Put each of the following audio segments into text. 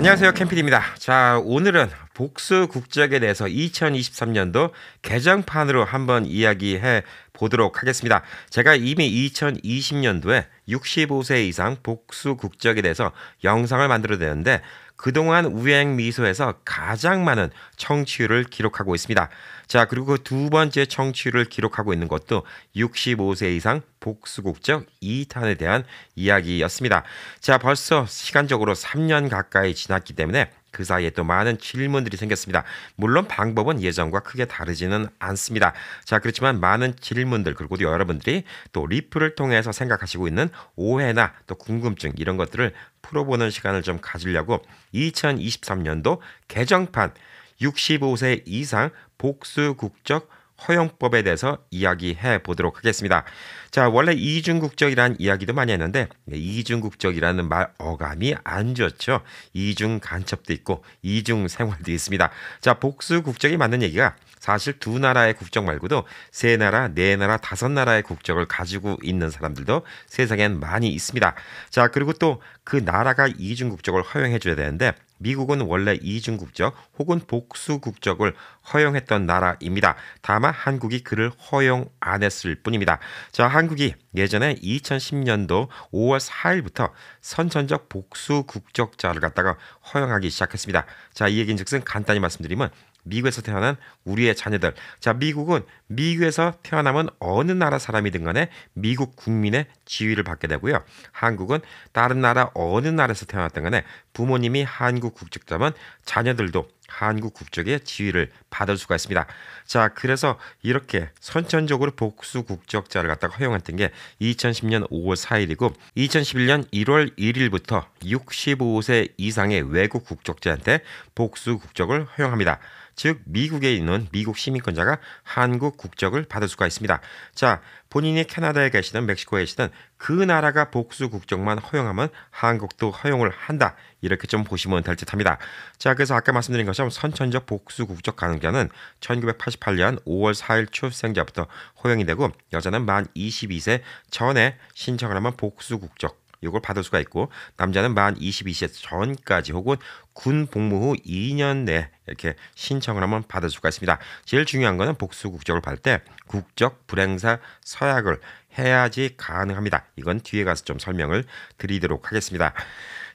안녕하세요. 캠필입니다. 자, 오늘은 복수 국적에 대해서 2023년도 개정판으로 한번 이야기해 보도록 하겠습니다. 제가 이미 2020년도에 65세 이상 복수 국적에 대해서 영상을 만들어냈는데 그동안 우행 미소에서 가장 많은 청취율을 기록하고 있습니다. 자, 그리고 그 두 번째 청취율을 기록하고 있는 것도 65세 이상 복수 국적 2탄에 대한 이야기였습니다. 자, 벌써 시간적으로 3년 가까이 지났기 때문에 그 사이에 또 많은 질문들이 생겼습니다. 물론 방법은 예전과 크게 다르지는 않습니다. 자, 그렇지만 많은 질문들 그리고 여러분들이 또 리플을 통해서 생각하시고 있는 오해나 또 궁금증 이런 것들을 풀어보는 시간을 좀 가지려고 2023년도 개정판 65세 이상 복수 국적 허용법에 대해서 이야기해 보도록 하겠습니다. 자, 원래 이중국적이라는 이야기도 많이 했는데 이중국적이라는 말 어감이 안 좋죠. 이중 간첩도 있고 이중 생활도 있습니다. 자, 복수국적이 맞는 얘기가 사실 두 나라의 국적 말고도 세 나라, 네 나라, 다섯 나라의 국적을 가지고 있는 사람들도 세상엔 많이 있습니다. 자, 그리고 또 그 나라가 이중국적을 허용해 줘야 되는데 미국은 원래 이중국적 혹은 복수국적을 허용했던 나라입니다. 다만 한국이 그를 허용 안 했을 뿐입니다. 자, 한국이 예전에 2010년도 5월 4일부터 선천적 복수국적자를 갖다가 허용하기 시작했습니다. 자, 이 얘기인즉슨 간단히 말씀드리면 미국에서 태어난 우리의 자녀들. 자, 미국은 미국에서 태어나면 어느 나라 사람이든 간에 미국 국민의 지위를 받게 되고요. 한국은 다른 나라 어느 나라에서 태어났든 간에 부모님이 한국 국적자면 자녀들도 한국 국적의 지위를 받을 수가 있습니다. 자, 그래서 이렇게 선천적으로 복수 국적자를 갖다가 허용했던 게 2010년 5월 4일이고 2011년 1월 1일부터 65세 이상의 외국 국적자한테 복수 국적을 허용합니다. 즉 미국에 있는 미국 시민권자가 한국 국적을 받을 수가 있습니다. 자, 본인이 캐나다에 계시든 멕시코에 계시든 그 나라가 복수 국적만 허용하면 한국도 허용을 한다. 이렇게 좀 보시면 될 듯합니다. 자, 그래서 아까 말씀드린 것처럼 선천적 복수 국적 가능자는 1988년 5월 4일 출생자부터 허용이 되고 여자는 만 22세 전에 신청을 하면 복수 국적 이걸 받을 수가 있고 남자는 만 22세 전까지 혹은 군 복무 후 2년 내 이렇게 신청을 하면 받을 수가 있습니다. 제일 중요한 거는 복수 국적을 받을 때 국적 불행사 서약을 해야지 가능합니다. 이건 뒤에 가서 좀 설명을 드리도록 하겠습니다.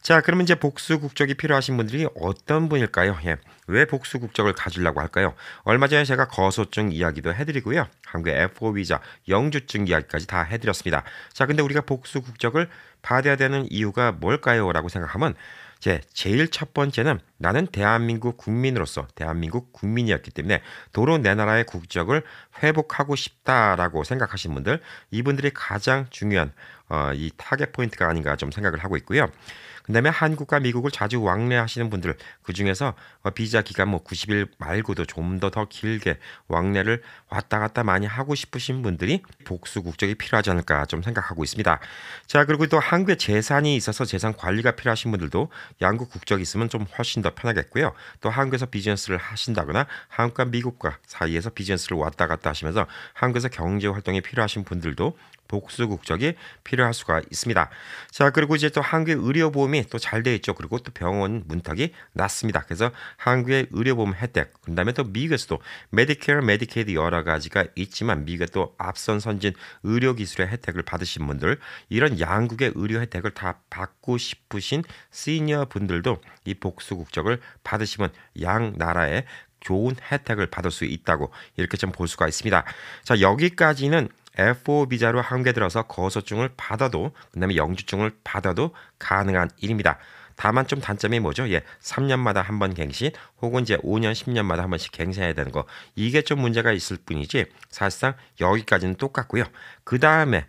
자, 그러면 이제 복수 국적이 필요하신 분들이 어떤 분일까요? 예. 왜 복수 국적을 가지려고 할까요? 얼마 전에 제가 거소증 이야기도 해드리고요. 한국의 F4 비자, 영주증 이야기까지 다 해드렸습니다. 자, 근데 우리가 복수 국적을 받아야 되는 이유가 뭘까요? 라고 생각하면 제일 첫 번째는 나는 대한민국 국민으로서 대한민국 국민이었기 때문에 도로 내 나라의 국적을 회복하고 싶다라고 생각하시는 분들 이분들이 가장 중요한 이 타겟 포인트가 아닌가 좀 생각을 하고 있고요. 그다음에 한국과 미국을 자주 왕래하시는 분들 그중에서 비자 기간 뭐 90일 말고도 좀 더 길게 왕래를 왔다 갔다 많이 하고 싶으신 분들이 복수 국적이 필요하지 않을까 좀 생각하고 있습니다. 자, 그리고 또 한국에 재산이 있어서 재산 관리가 필요하신 분들도 양국 국적이 있으면 좀 훨씬 더 편하겠고요. 또 한국에서 비즈니스를 하신다거나 한국과 미국과 사이에서 비즈니스를 왔다 갔다 하시면서 한국에서 경제 활동이 필요하신 분들도 복수 국적이 필요할 수가 있습니다. 자, 그리고 이제 또 한국의 의료보험이 또 잘 돼 있죠. 그리고 또 병원 문턱이 낮습니다. 그래서 한국의 의료보험 혜택, 그다음에 또 미국에서도 메디케어, 메디케이드 여러 가지가 있지만 미국의 또 앞선 선진 의료 기술의 혜택을 받으신 분들, 이런 양국의 의료 혜택을 다 받고 싶으신 시니어 분들도 이 복수 국적을 받으시면 양 나라의 좋은 혜택을 받을 수 있다고 이렇게 좀 볼 수가 있습니다. 자, 여기까지는 F4 비자로 한국에 들어서 거소증을 받아도 그다음에 영주증을 받아도 가능한 일입니다. 다만 좀 단점이 뭐죠? 3년마다 한 번 갱신 혹은 이제 5년, 10년마다 한 번씩 갱신해야 되는 거 이게 좀 문제가 있을 뿐이지 사실상 여기까지는 똑같고요. 그 다음에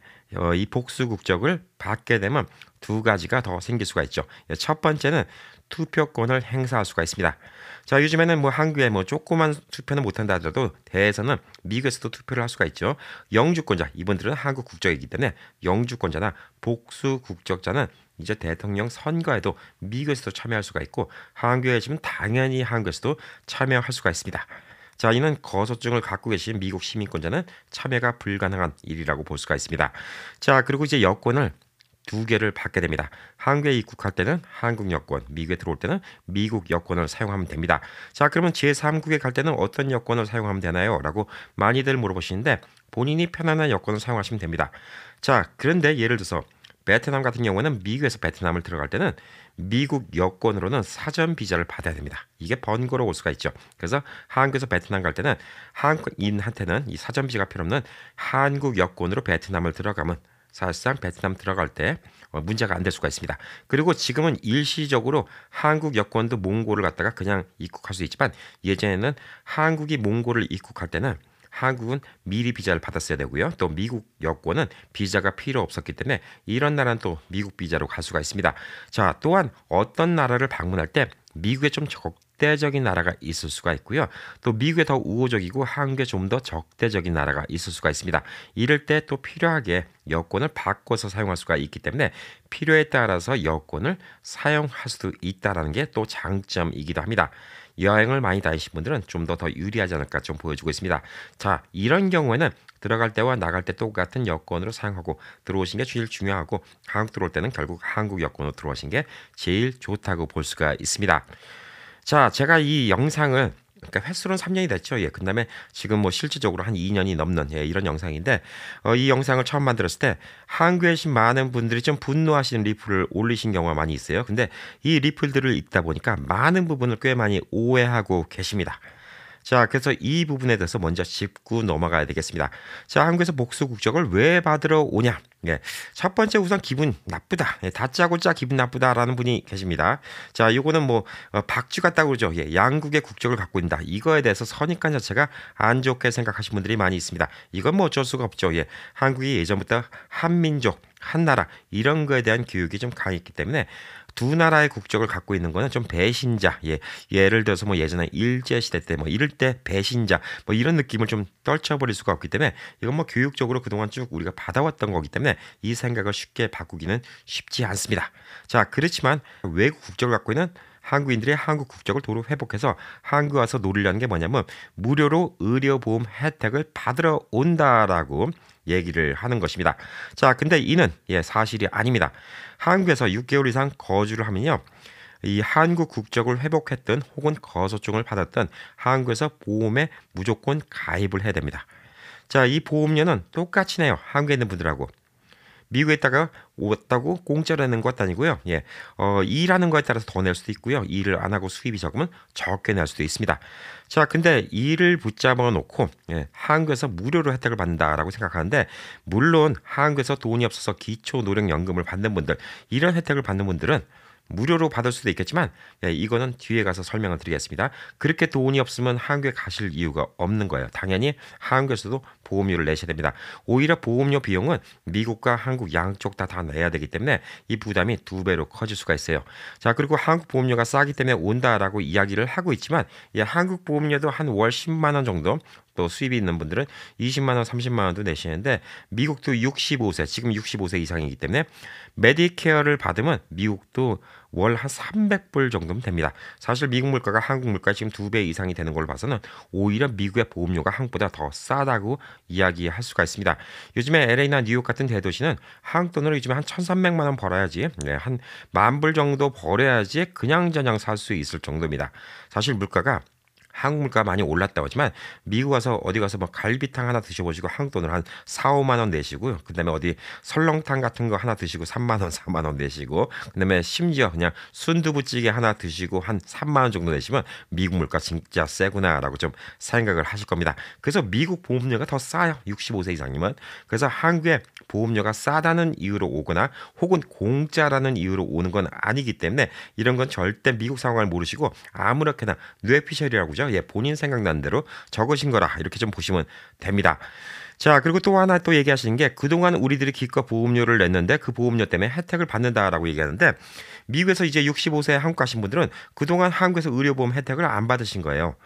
이 복수 국적을 받게 되면 두 가지가 더 생길 수가 있죠. 첫 번째는 투표권을 행사할 수가 있습니다. 자, 요즘에는 뭐 한국에 뭐 조그만 투표는 못한다 하더라도 대해서는 미국에서도 투표를 할 수가 있죠. 영주권자, 이분들은 한국 국적이기 때문에 영주권자나 복수 국적자는 이제 대통령 선거에도 미국에서도 참여할 수가 있고 한국에 계시면 당연히 한국에서도 참여할 수가 있습니다. 자, 이는 거소증을 갖고 계신 미국 시민권자는 참여가 불가능한 일이라고 볼 수가 있습니다. 자, 그리고 이제 여권을 두 개를 받게 됩니다. 한국에 입국할 때는 한국 여권, 미국에 들어올 때는 미국 여권을 사용하면 됩니다. 자, 그러면 제3국에 갈 때는 어떤 여권을 사용하면 되나요? 라고 많이들 물어보시는데 본인이 편안한 여권을 사용하시면 됩니다. 자, 그런데 예를 들어서 베트남 같은 경우는 미국에서 베트남을 들어갈 때는 미국 여권으로는 사전 비자를 받아야 됩니다. 이게 번거로울 수가 있죠. 그래서 한국에서 베트남 갈 때는 한국인한테는 이 사전 비자가 필요 없는 한국 여권으로 베트남을 들어가면 사실상 베트남 들어갈 때 문제가 안 될 수가 있습니다. 그리고 지금은 일시적으로 한국 여권도 몽골을 갖다가 그냥 입국할 수 있지만 예전에는 한국이 몽골을 입국할 때는 한국은 미리 비자를 받았어야 되고요. 또 미국 여권은 비자가 필요 없었기 때문에 이런 나라는 또 미국 비자로 갈 수가 있습니다. 자, 또한 어떤 나라를 방문할 때 미국에 좀 적대적인 나라가 있을 수가 있고요. 또 미국에 더 우호적이고 한국에 좀 더 적대적인 나라가 있을 수가 있습니다. 이럴 때 또 필요하게 여권을 바꿔서 사용할 수가 있기 때문에 필요에 따라서 여권을 사용할 수도 있다는 게 또 장점이기도 합니다. 여행을 많이 다니신 분들은 좀 더 유리하지 않을까 좀 보여주고 있습니다. 자, 이런 경우에는 들어갈 때와 나갈 때 똑같은 여권으로 사용하고 들어오신 게 제일 중요하고 한국 들어올 때는 결국 한국 여권으로 들어오신 게 제일 좋다고 볼 수가 있습니다. 자, 제가 이 영상을 그러니까 횟수로는 3년이 됐죠. 예, 그다음에 지금 뭐 실질적으로 한 2년이 넘는 이런 영상인데 이 영상을 처음 만들었을 때 한국에 계신 많은 분들이 좀 분노하시는 리플을 올리신 경우가 많이 있어요. 근데 이 리플들을 읽다 보니까 많은 부분을 꽤 많이 오해하고 계십니다. 자, 그래서 이 부분에 대해서 먼저 짚고 넘어가야 되겠습니다. 자, 한국에서 복수 국적을 왜 받으러 오냐? 예, 첫 번째 우선 기분 나쁘다. 예, 다짜고짜 기분 나쁘다라는 분이 계십니다. 자, 요거는 뭐 박쥐 같다고 그러죠. 예, 양국의 국적을 갖고 있다. 이거에 대해서 선입관 자체가 안 좋게 생각하시는 분들이 많이 있습니다. 이건 뭐 어쩔 수가 없죠. 예, 한국이 예전부터 한민족, 한나라 이런 거에 대한 교육이 좀 강했기 때문에 두 나라의 국적을 갖고 있는 거는 좀 배신자. 예, 예를 들어서 뭐 예전에 일제 시대 때 뭐 이럴 때 배신자 뭐 이런 느낌을 좀 떨쳐버릴 수가 없기 때문에 이건 뭐 교육적으로 그동안 쭉 우리가 받아왔던 거기 때문에 이 생각을 쉽게 바꾸기는 쉽지 않습니다. 자, 그렇지만 외국 국적을 갖고 있는 한국인들이 한국 국적을 도로 회복해서 한국 와서 노리려는 게 뭐냐면 무료로 의료보험 혜택을 받으러 온다라고 얘기를 하는 것입니다. 자, 근데 이는 사실이 아닙니다. 한국에서 6개월 이상 거주를 하면요, 이 한국 국적을 회복했던 혹은 거소증을 받았던 한국에서 보험에 무조건 가입을 해야 됩니다. 자, 이 보험료는 똑같이 내요. 한국에 있는 분들하고. 미국에 있다가 왔다고 공짜로 내는 것도 아니고요. 예, 일하는 거에 따라서 더 낼 수도 있고요. 일을 안 하고 수입이 적으면 적게 낼 수도 있습니다. 자, 근데 일을 붙잡아 놓고 한국에서 무료로 혜택을 받는다라고 생각하는데 물론 한국에서 돈이 없어서 기초노령연금을 받는 분들 이런 혜택을 받는 분들은 무료로 받을 수도 있겠지만 이거는 뒤에 가서 설명을 드리겠습니다. 그렇게 돈이 없으면 한국에 가실 이유가 없는 거예요. 당연히 한국에서도 보험료를 내셔야 됩니다. 오히려 보험료 비용은 미국과 한국 양쪽 다 내야 되기 때문에 이 부담이 2배로 커질 수가 있어요. 자, 그리고 한국 보험료가 싸기 때문에 온다라고 이야기를 하고 있지만 한국 보험료도 한 월 10만 원 정도 또 수입이 있는 분들은 20만 원, 30만 원도 내시는데 미국도 65세, 지금 65세 이상이기 때문에 메디케어를 받으면 미국도 월 한 300불 정도면 됩니다. 사실 미국 물가가 한국 물가 지금 2배 이상이 되는 걸로 봐서는 오히려 미국의 보험료가 한국보다 더 싸다고 이야기할 수가 있습니다. 요즘에 LA나 뉴욕 같은 대도시는 한국 돈으로 요즘에 한 1,300만 원 벌어야지 한 10,000불 정도 벌어야지 그냥저냥 살 수 있을 정도입니다. 사실 물가가 한국 물가 많이 올랐다고 하지만 미국 와서 어디 가서 뭐 갈비탕 하나 드셔보시고 한국 돈으로 한 4, 5만 원 내시고요. 그다음에 어디 설렁탕 같은 거 하나 드시고 3만 원, 4만 원 내시고 그다음에 심지어 그냥 순두부찌개 하나 드시고 한 3만 원 정도 내시면 미국 물가 진짜 세구나라고 좀 생각을 하실 겁니다. 그래서 미국 보험료가 더 싸요. 65세 이상이면. 그래서 한국에 보험료가 싸다는 이유로 오거나 혹은 공짜라는 이유로 오는 건 아니기 때문에 이런 건 절대 미국 상황을 모르시고 아무렇게나 뇌피셜이라고 죠. 본인 생각나는 대로 적으신 거라 이렇게 좀 보시면 됩니다. 자, 그리고 또 하나 또 얘기하시는 게 그동안 우리들이 기껏 보험료를 냈는데 그 보험료 때문에 혜택을 받는다라고 얘기하는데 미국에서 이제 65세 한국 가신 분들은 그동안 한국에서 의료보험 혜택을 안 받으신 거예요.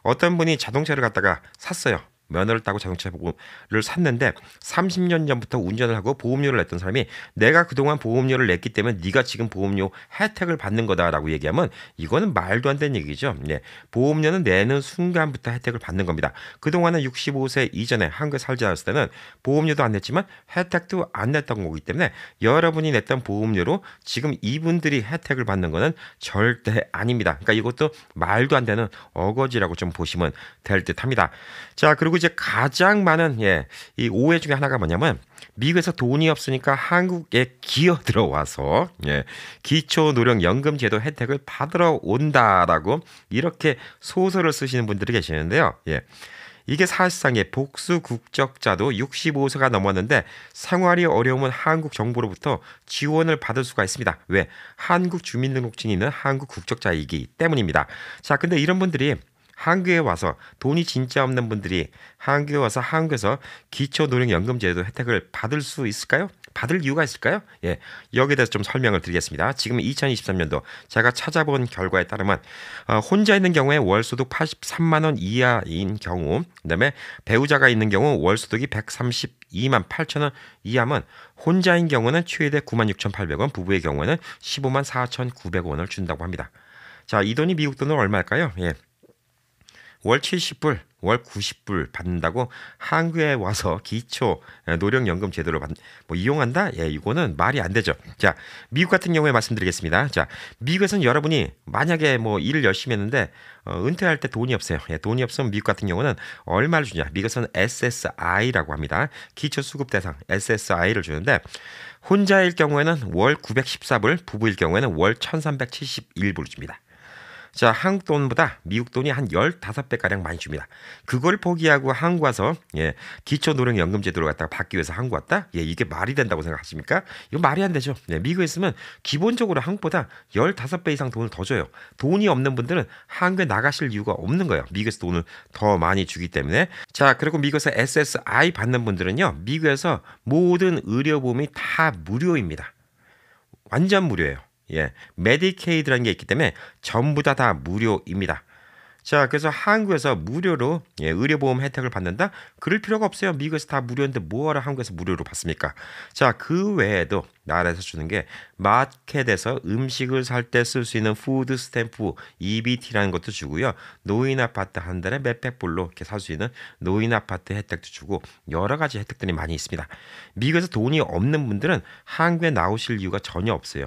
어떤 분이 자동차를 갖다가 샀어요. 면허를 따고 자동차를 샀는데 30년 전부터 운전을 하고 보험료를 냈던 사람이 내가 그동안 보험료를 냈기 때문에 네가 지금 보험료 혜택을 받는 거다라고 얘기하면 이거는 말도 안 되는 얘기죠. 네. 보험료는 내는 순간부터 혜택을 받는 겁니다. 그동안은 65세 이전에 한국에 살지 않았을 때는 보험료도 안 냈지만 혜택도 안 냈던 거기 때문에 여러분이 냈던 보험료로 지금 이분들이 혜택을 받는 거는 절대 아닙니다. 그러니까 이것도 말도 안 되는 어거지라고 좀 보시면 될 듯합니다. 자, 그리고 이제 가장 많은 이 오해 중에 하나가 뭐냐면 미국에서 돈이 없으니까 한국에 기어 들어와서 기초노령연금 제도 혜택을 받으러 온다라고 이렇게 소설을 쓰시는 분들이 계시는데요. 이게 사실상의 복수 국적자도 65세가 넘었는데 생활이 어려우면 한국 정부로부터 지원을 받을 수가 있습니다. 왜? 한국 주민등록증이 있는 한국 국적자이기 때문입니다. 자, 근데 이런 분들이 한국에 와서 돈이 진짜 없는 분들이 한국에 와서 한국에서 기초노령연금제도 혜택을 받을 수 있을까요? 받을 이유가 있을까요? 여기에 대해서 좀 설명을 드리겠습니다. 지금 2023년도 제가 찾아본 결과에 따르면 혼자 있는 경우에 월소득 83만 원 이하인 경우, 그다음에 배우자가 있는 경우 월소득이 132만 8천 원 이하면 혼자인 경우는 최대 9만 6,800원, 부부의 경우에는 15만 4,900원을 준다고 합니다. 자, 이 돈이 미국 돈은 얼마일까요? 월 70불, 월 90불 받는다고 한국에 와서 기초 노령연금 제도를 이용한다? 이거는 말이 안 되죠. 자, 미국 같은 경우에 말씀드리겠습니다. 자, 미국에서는 여러분이 만약에 일을 열심히 했는데 은퇴할 때 돈이 없어요. 돈이 없으면 미국 같은 경우는 얼마를 주냐? 미국에서는 SSI라고 합니다. 기초수급 대상 SSI를 주는데 혼자일 경우에는 월 914불, 부부일 경우에는 월 1371불을 줍니다. 자, 한국 돈보다 미국 돈이 한 15배가량 많이 줍니다. 그걸 포기하고 한국 와서 기초노령연금 제도를 갖다가 받기 위해서 한국 왔다? 이게 말이 된다고 생각하십니까? 이거 말이 안 되죠. 미국에 있으면 기본적으로 한국보다 15배 이상 돈을 더 줘요. 돈이 없는 분들은 한국에 나가실 이유가 없는 거예요. 미국에서 돈을 더 많이 주기 때문에. 자, 그리고 미국에서 SSI 받는 분들은요, 미국에서 모든 의료보험이 다 무료입니다. 완전 무료예요. 메디케이드라는 게 있기 때문에 전부 다 무료입니다. 자, 그래서 한국에서 무료로 의료보험 혜택을 받는다? 그럴 필요가 없어요. 미국에서 다 무료인데 뭐하러 한국에서 무료로 받습니까? 자, 그 외에도 나라에서 주는 게 마켓에서 음식을 살 때 쓸 수 있는 푸드 스탬프 EBT라는 것도 주고요. 노인 아파트 한 달에 몇백 불로 이렇게 살 수 있는 노인 아파트 혜택도 주고 여러 가지 혜택들이 많이 있습니다. 미국에서 돈이 없는 분들은 한국에 나오실 이유가 전혀 없어요.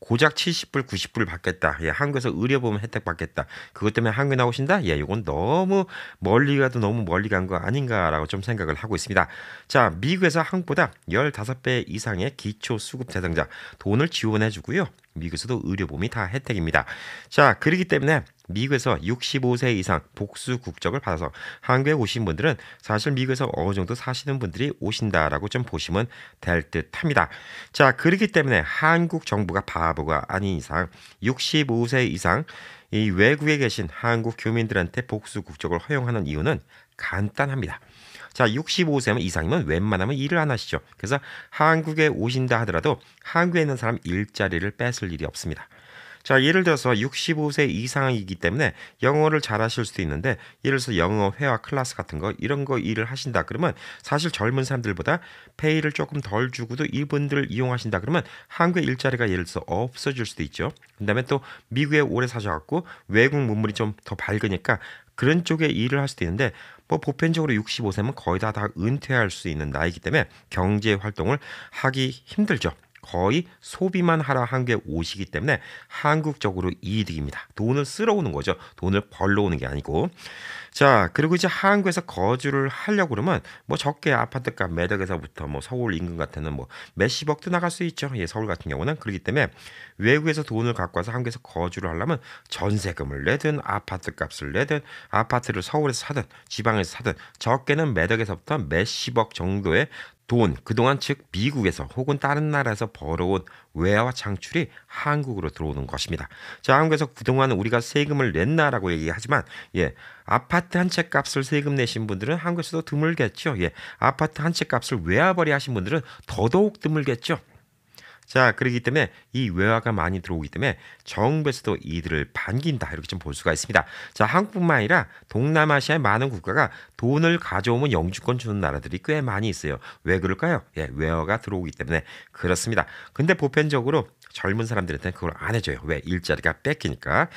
고작 70불, 90불 받겠다. 한국에서 의료보험 혜택 받겠다. 그것 때문에 한국에 나오신다? 이건 너무 멀리 가도 너무 멀리 간 거 아닌가라고 좀 생각을 하고 있습니다. 자, 미국에서 한국보다 15배 이상의 기초수급 대상자 돈을 지원해 주고요. 미국에서도 의료보험이 다 혜택입니다. 자, 그렇기 때문에 미국에서 65세 이상 복수 국적을 받아서 한국에 오신 분들은 사실 미국에서 어느 정도 사시는 분들이 오신다라고 좀 보시면 될 듯합니다. 자, 그렇기 때문에 한국 정부가 바보가 아닌 이상 65세 이상 이 외국에 계신 한국 교민들한테 복수 국적을 허용하는 이유는 간단합니다. 자, 65세 이상이면 웬만하면 일을 안 하시죠. 그래서 한국에 오신다 하더라도 한국에 있는 사람 일자리를 뺏을 일이 없습니다. 자, 예를 들어서 65세 이상이기 때문에 영어를 잘하실 수도 있는데 예를 들어서 영어 회화 클래스 같은 거 이런 거 일을 하신다 그러면 사실 젊은 사람들보다 페이를 조금 덜 주고도 이분들을 이용하신다 그러면 한국의 일자리가 예를 들어서 없어질 수도 있죠. 그다음에 또 미국에 오래 사셔갖고 외국 문물이 좀 더 밝으니까 그런 쪽에 일을 할 수도 있는데 보편적으로 65세면 거의 다 은퇴할 수 있는 나이기 때문에 경제 활동을 하기 힘들죠. 거의 소비만 하러 한국에 오시기 때문에 한국적으로 이득입니다. 돈을 쓸어 오는 거죠. 돈을 벌러 오는 게 아니고. 자, 그리고 이제 한국에서 거주를 하려고 그러면 적게 아파트값 매덕에서부터 서울 인근 같은 몇십억도 나갈 수 있죠. 서울 같은 경우는. 그렇기 때문에 외국에서 돈을 갖고 와서 한국에서 거주를 하려면 전세금을 내든 아파트값을 내든 아파트를 서울에서 사든 지방에서 사든 적게는 매덕에서부터 몇십억 정도의 돈, 그동안 즉 미국에서 혹은 다른 나라에서 벌어온 외화 창출이 한국으로 들어오는 것입니다. 자, 한국에서 그동안 우리가 세금을 냈나라고 얘기하지만 아파트 한 채 값을 세금 내신 분들은 한국에서도 드물겠죠. 아파트 한 채 값을 외화벌이 하신 분들은 더더욱 드물겠죠. 자, 그렇기 때문에 이 외화가 많이 들어오기 때문에 정부에서도 이들을 반긴다 이렇게 좀 볼 수가 있습니다. 자, 한국뿐만 아니라 동남아시아의 많은 국가가 돈을 가져오면 영주권 주는 나라들이 꽤 많이 있어요. 왜 그럴까요? 예, 외화가 들어오기 때문에 그렇습니다. 근데 보편적으로 젊은 사람들한테는 그걸 안 해줘요. 왜? 일자리가 뺏기니까.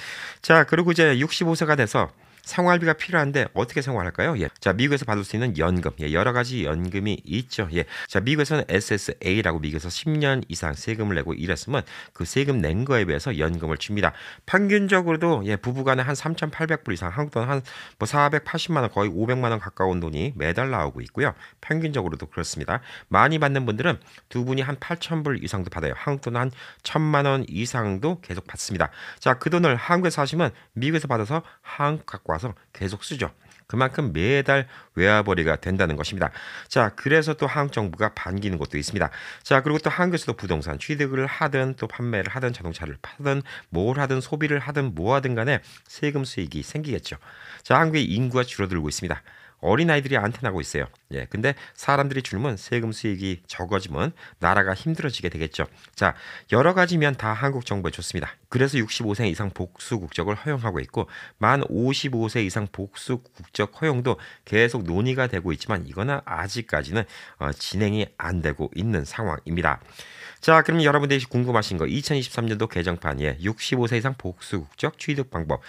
자, 그리고 이제 65세가 돼서 생활비가 필요한데 어떻게 생활할까요? 예. 자, 미국에서 받을 수 있는 연금. 예, 여러 가지 연금이 있죠. 예. 자, 미국에서는 SSA라고 미국에서 10년 이상 세금을 내고 일했으면 그 세금 낸 거에 비해서 연금을 줍니다. 평균적으로도 예, 부부간에 한 3,800불 이상, 한국 돈 한 뭐 480만 원, 거의 500만 원 가까운 돈이 매달 나오고 있고요. 평균적으로도 그렇습니다. 많이 받는 분들은 두 분이 한 8,000불 이상도 받아요. 한국 돈 한 1,000만 원 이상도 계속 받습니다. 자, 그 돈을 한국에서 하시면 미국에서 받아서 한국 갖고 와서 계속 쓰죠. 그만큼 매달 외화벌이가 된다는 것입니다. 자, 그래서 또 한국 정부가 반기는 것도 있습니다. 자, 그리고 또 한국에서도 부동산 취득을 하든 또 판매를 하든 자동차를 파든 뭘 하든 소비를 하든 뭐 하든 간에 세금 수익이 생기겠죠. 자, 한국의 인구가 줄어들고 있습니다. 어린아이들이 안테나고 있어요. 예, 근데 사람들이 줄면 세금 수익이 적어지면 나라가 힘들어지게 되겠죠. 자, 여러 가지면 다 한국 정부에 좋습니다. 그래서 65세 이상 복수 국적을 허용하고 있고 만 55세 이상 복수 국적 허용도 계속 논의가 되고 있지만 이거는 아직까지는 진행이 안 되고 있는 상황입니다. 자, 그럼 여러분들이 궁금하신 거 2023년도 개정판 65세 이상 복수 국적 취득 방법.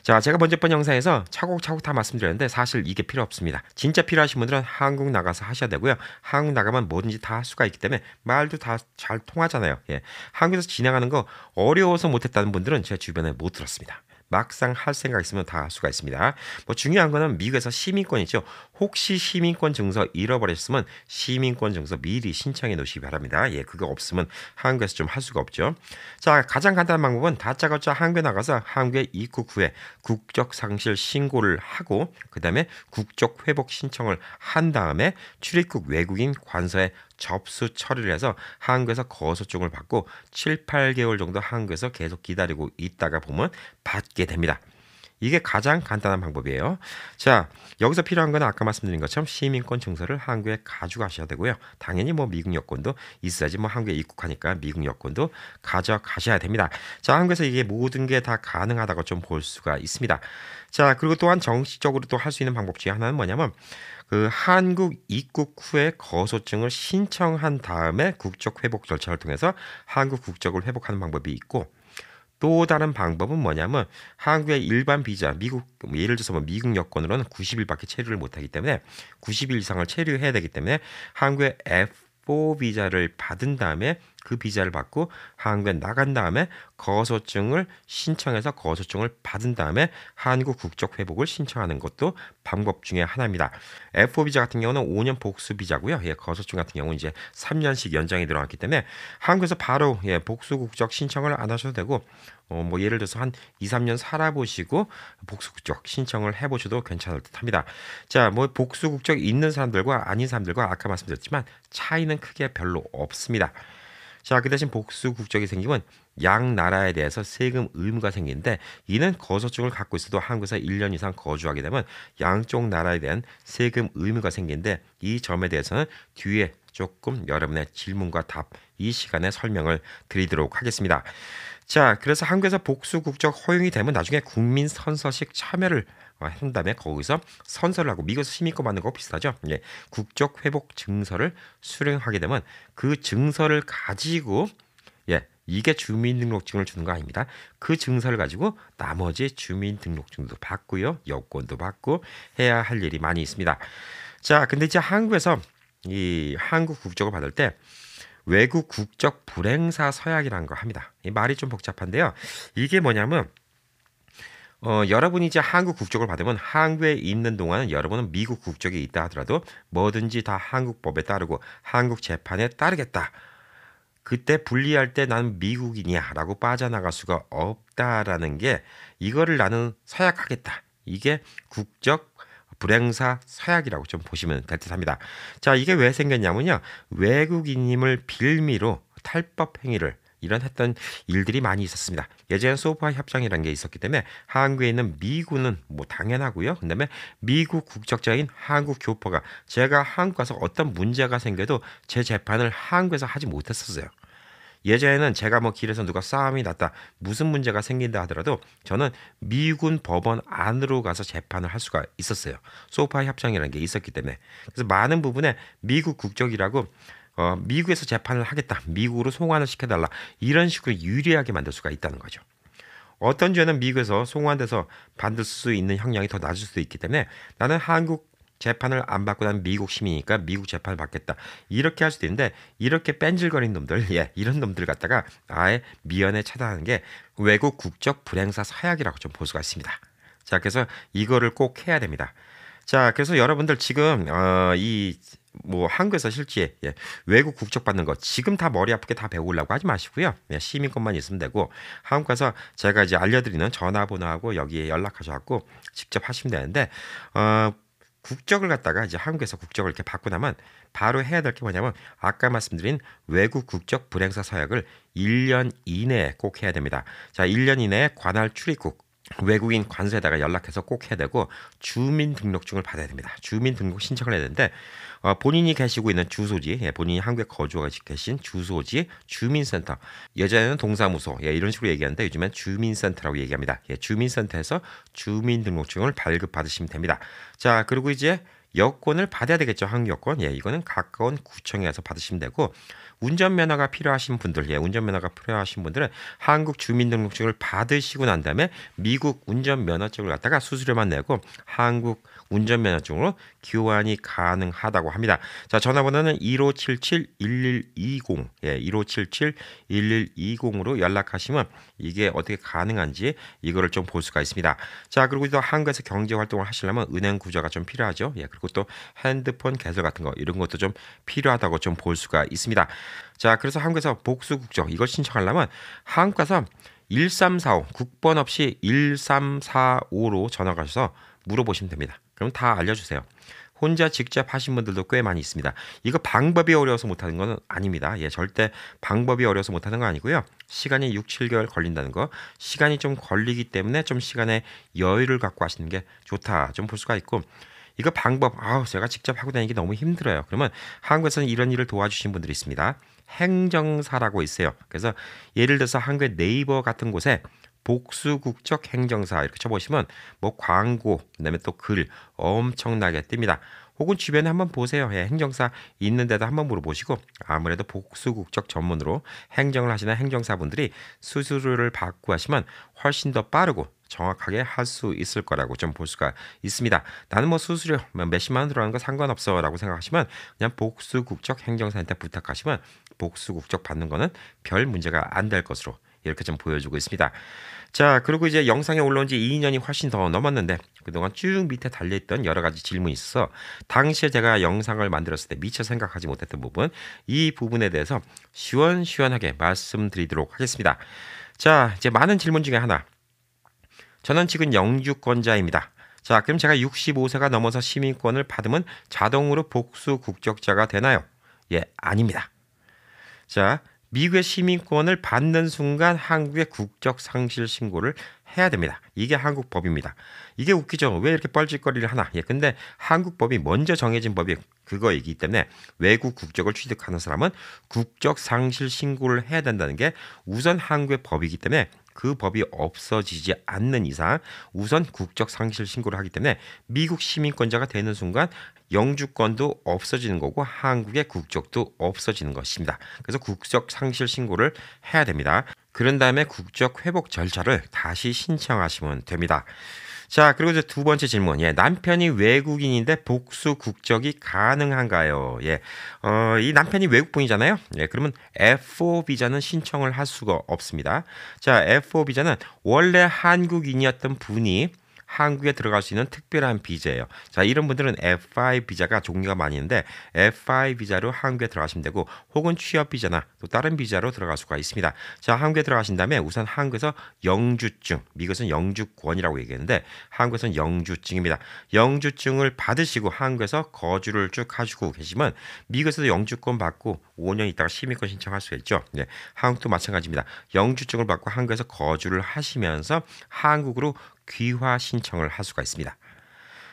자, 제가 먼저 번 영상에서 차곡차곡 다 말씀드렸는데 사실 이게 필요 없습니다. 진짜 필요하신 분들은 한국 나가서 하셔야 되고요. 한국 나가면 뭐든지 다 할 수가 있기 때문에 말도 다 잘 통하잖아요. 예. 한국에서 진행하는 거 어려워서 못했다는 분들은 제 주변에 못 들었습니다. 막상 할 생각 있으면 다 할 수가 있습니다. 뭐 중요한 거는 미국에서 시민권이죠. 혹시 시민권 증서 잃어버렸으면 시민권 증서 미리 신청해 놓으시기 바랍니다. 예, 그거 없으면 한국에서 좀 할 수가 없죠. 자, 가장 간단한 방법은 다짜고짜 한국에 나가서 한국에 입국 후에 국적 상실 신고를 하고 그다음에 국적 회복 신청을 한 다음에 출입국 외국인 관서에 접수 처리를 해서 한국에서 거소증을 받고 7, 8개월 정도 한국에서 계속 기다리고 있다가 보면 받게 됩니다. 이게 가장 간단한 방법이에요. 자, 여기서 필요한 건 아까 말씀드린 것처럼 시민권 증서를 한국에 가져가셔야 되고요. 당연히 뭐 미국 여권도 있어야지 뭐 한국에 입국하니까 미국 여권도 가져가셔야 됩니다. 자, 한국에서 이게 모든 게 다 가능하다고 좀 볼 수가 있습니다. 자, 그리고 또한 정식적으로 또 할 수 있는 방법 중에 하나는 뭐냐면 그 한국 입국 후에 거소증을 신청한 다음에 국적 회복 절차를 통해서 한국 국적을 회복하는 방법이 있고 또 다른 방법은 뭐냐면 한국의 일반 비자, 미국 예를 들어서 뭐 미국 여권으로는 90일밖에 체류를 못하기 때문에 90일 이상을 체류해야 되기 때문에 한국의 F4 비자를 받은 다음에 그 비자를 받고 한국에 나간 다음에 거소증을 신청해서 거소증을 받은 다음에 한국 국적 회복을 신청하는 것도 방법 중에 하나입니다. F4 비자 같은 경우는 5년 복수 비자고요. 예, 거소증 같은 경우는 이제 3년씩 연장이 들어갔기 때문에 한국에서 바로 예, 복수 국적 신청을 안 하셔도 되고 뭐 예를 들어서 한 2, 3년 살아보시고 복수 국적 신청을 해보셔도 괜찮을 듯합니다. 자, 뭐 복수 국적 있는 사람들과 아닌 사람들과 아까 말씀드렸지만 차이는 크게 별로 없습니다. 자, 그 대신 복수 국적이 생기면 양 나라에 대해서 세금 의무가 생기는데 이는 거소증을 갖고 있어도 한국에서 1년 이상 거주하게 되면 양쪽 나라에 대한 세금 의무가 생기는데 이 점에 대해서는 뒤에 조금 여러분의 질문과 답 이 시간에 설명을 드리도록 하겠습니다. 자, 그래서 한국에서 복수 국적 허용이 되면 나중에 국민 선서식 참여를 한 다음에 거기서 선서를 하고 미국에서 시민권 받는 거 비슷하죠. 예, 국적 회복 증서를 수령하게 되면 그 증서를 가지고 예, 이게 주민등록증을 주는 거 아닙니다. 그 증서를 가지고 나머지 주민등록증도 받고요, 여권도 받고 해야 할 일이 많이 있습니다. 자, 근데 이제 한국에서 이 한국 국적을 받을 때 외국 국적 불행사 서약이라는 거 합니다. 이 말이 좀 복잡한데요. 이게 뭐냐면 여러분이 이제 한국 국적을 받으면 한국에 있는 동안은 여러분은 미국 국적이 있다 하더라도 뭐든지 다 한국법에 따르고 한국 재판에 따르겠다. 그때 분리할 때 나는 미국인이야 라고 빠져나갈 수가 없다라는 게 이거를 나는 서약하겠다. 이게 국적 불행사 서약이라고 좀 보시면 될 듯합니다. 자, 이게 왜 생겼냐면요. 외국인임을 빌미로 탈법 행위를 이런 했던 일들이 많이 있었습니다. 예전에 소파 협정이라는 게 있었기 때문에 한국에 있는 미군은 뭐 당연하고요. 그다음에 미국 국적자인 한국 교포가 제가 한국 가서 어떤 문제가 생겨도 제 재판을 한국에서 하지 못했었어요. 예전에는 제가 뭐 길에서 누가 싸움이 났다, 무슨 문제가 생긴다 하더라도 저는 미군 법원 안으로 가서 재판을 할 수가 있었어요. 소파 협정이라는 게 있었기 때문에. 그래서 많은 부분에 미국 국적이라고 미국에서 재판을 하겠다, 미국으로 송환을 시켜달라, 이런 식으로 유리하게 만들 수가 있다는 거죠. 어떤 죄는 미국에서 송환돼서 받을 수 있는 형량이 더 낮을 수도 있기 때문에 나는 한국 재판을 안 받고 난 미국 시민이니까 미국 재판을 받겠다, 이렇게 할 수도 있는데, 이렇게 뺀질거리는 놈들, 이런 놈들 갖다가 아예 미연에 차단하는 게 외국 국적 불행사 서약이라고 좀 볼 수가 있습니다. 자, 그래서 이거를 꼭 해야 됩니다. 자, 그래서 여러분들 지금 이 뭐 한국에서 실제 외국 국적 받는 거 지금 다 머리 아프게 다 배우려고 하지 마시고요. 시민권만 있으면 되고, 한국 가서 제가 이제 알려드리는 전화번호하고 여기에 연락하셔갖고 직접 하시면 되는데, 국적을 갖다가 이제 한국에서 국적을 이렇게 받고 나면 바로 해야 될 게 뭐냐면, 아까 말씀드린 외국 국적 불행사 서약을 1년 이내에 꼭 해야 됩니다. 자, 1년 이내에 관할 출입국 외국인 관서에다가 연락해서 꼭 해야 되고, 주민등록증을 받아야 됩니다. 주민등록 신청을 해야 되는데, 본인이 계시고 있는 주소지, 본인이 한국에 거주하고 계신 주소지 주민센터, 예전에는 동사무소 이런 식으로 얘기하는데 요즘엔 주민센터라고 얘기합니다. 주민센터에서 주민등록증을 발급받으시면 됩니다. 자, 그리고 이제 여권을 받아야 되겠죠. 한국 여권. 이거는 가까운 구청에 가서 받으시면 되고, 운전면허가 필요하신 분들, 운전면허가 필요하신 분들은 한국 주민등록증을 받으시고 난 다음에 미국 운전면허증을 갖다가 수수료만 내고 한국 운전면허증으로 교환이 가능하다고 합니다. 자, 전화번호는 1577-1120, 1577-1120으로 연락하시면 이게 어떻게 가능한지 이거를 좀 볼 수가 있습니다. 자, 그리고 또 한국에서 경제 활동을 하시려면 은행 구조가 좀 필요하죠. 그리고 또 핸드폰 개설 같은 거, 이런 것도 좀 필요하다고 좀 볼 수가 있습니다. 자, 그래서 한국에서 복수 국적 이걸 신청하려면 한국 가서 1345 국번 없이 1345로 전화 가셔서 물어보시면 됩니다. 그럼 다 알려주세요. 혼자 직접 하신 분들도 꽤 많이 있습니다. 이거 방법이 어려워서 못하는 건 아닙니다. 절대 방법이 어려워서 못하는 건 아니고요. 시간이 6, 7개월 걸린다는 거, 시간이 좀 걸리기 때문에 좀 시간에 여유를 갖고 하시는 게 좋다 좀 볼 수가 있고, 이거 방법, 제가 직접 하고 다니기 너무 힘들어요. 그러면 한국에서는 이런 일을 도와주신 분들이 있습니다. 행정사라고 있어요. 그래서 예를 들어서 한국의 네이버 같은 곳에 복수국적 행정사 이렇게 쳐보시면 뭐 광고, 그다음에 또 글 엄청나게 뜹니다. 혹은 주변에 한번 보세요. 행정사 있는 데도 한번 물어보시고, 아무래도 복수국적 전문으로 행정을 하시는 행정사분들이 수수료를 받고 하시면 훨씬 더 빠르고 정확하게 할 수 있을 거라고 좀 볼 수가 있습니다. 나는 뭐 수수료 몇십만 원 들어가는 거 상관없어 라고 생각하시면 그냥 복수국적 행정사한테 부탁하시면 복수국적 받는 거는 별 문제가 안 될 것으로 이렇게 좀 보여주고 있습니다. 자, 그리고 이제 영상에 올라온 지 2년이 훨씬 더 넘었는데 그동안 쭉 밑에 달려있던 여러 가지 질문이 있어서 당시에 제가 영상을 만들었을 때 미처 생각하지 못했던 부분, 이 부분에 대해서 시원시원하게 말씀드리도록 하겠습니다. 자, 이제 많은 질문 중에 하나. 저는 지금 영주권자입니다. 자, 그럼 제가 65세가 넘어서 시민권을 받으면 자동으로 복수 국적자가 되나요? 아닙니다. 자, 미국의 시민권을 받는 순간 한국의 국적 상실 신고를 해야 됩니다. 이게 한국 법입니다. 이게 웃기죠? 왜 이렇게 뻘짓거리를 하나? 근데 한국 법이 먼저 정해진 법이 그거이기 때문에 외국 국적을 취득하는 사람은 국적 상실 신고를 해야 된다는 게 우선 한국의 법이기 때문에, 그 법이 없어지지 않는 이상 우선 국적 상실 신고를 하기 때문에 미국 시민권자가 되는 순간 영주권도 없어지는 거고 한국의 국적도 없어지는 것입니다. 그래서 국적 상실 신고를 해야 됩니다. 그런 다음에 국적 회복 절차를 다시 신청하시면 됩니다. 자, 그리고 이제 두 번째 질문. 남편이 외국인인데 복수 국적이 가능한가요? 이 남편이 외국분이잖아요. 그러면 F4 비자는 신청을 할 수가 없습니다. 자, F4 비자는 원래 한국인이었던 분이 한국에 들어갈 수 있는 특별한 비자예요. 자, 이런 분들은 F5 비자가 종류가 많이 있는데 F5 비자로 한국에 들어가시면 되고, 혹은 취업 비자나 또 다른 비자로 들어갈 수가 있습니다. 자, 한국에 들어가신 다음에 우선 한국에서 영주증, 미국에서는 영주권이라고 얘기했는데 한국에서는 영주증입니다. 영주증을 받으시고 한국에서 거주를 쭉 하시고 계시면 미국에서도 영주권 받고 5년 있다가 시민권 신청할 수가 있죠. 한국도 마찬가지입니다. 영주증을 받고 한국에서 거주를 하시면서 한국으로 귀화 신청을 할 수가 있습니다.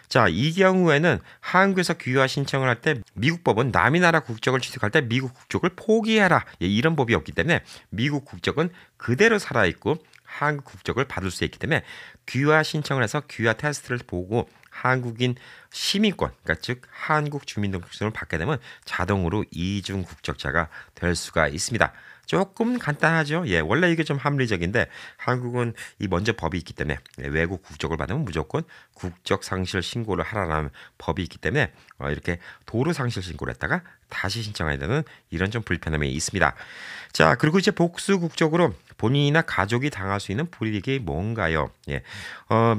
자, 이 경우에는 한국에서 귀화 신청을 할 때 미국 법은 남의 나라 국적을 취득할 때 미국 국적을 포기해라. 예, 이런 법이 없기 때문에 미국 국적은 그대로 살아있고 한국 국적을 받을 수 있기 때문에 귀화 신청을 해서 귀화 테스트를 보고 한국인 시민권, 그러니까 즉 한국 주민등록증을 받게 되면 자동으로 이중 국적자가 될 수가 있습니다. 조금 간단하죠. 예, 원래 이게 좀 합리적인데 한국은 이 먼저 법이 있기 때문에 외국 국적을 받으면 무조건 국적 상실 신고를 하라는 법이 있기 때문에 이렇게 도로 상실 신고를 했다가 다시 신청해야 되는 이런 좀 불편함이 있습니다. 자, 그리고 이제 복수 국적으로 본인이나 가족이 당할 수 있는 불이익이 뭔가요? 예,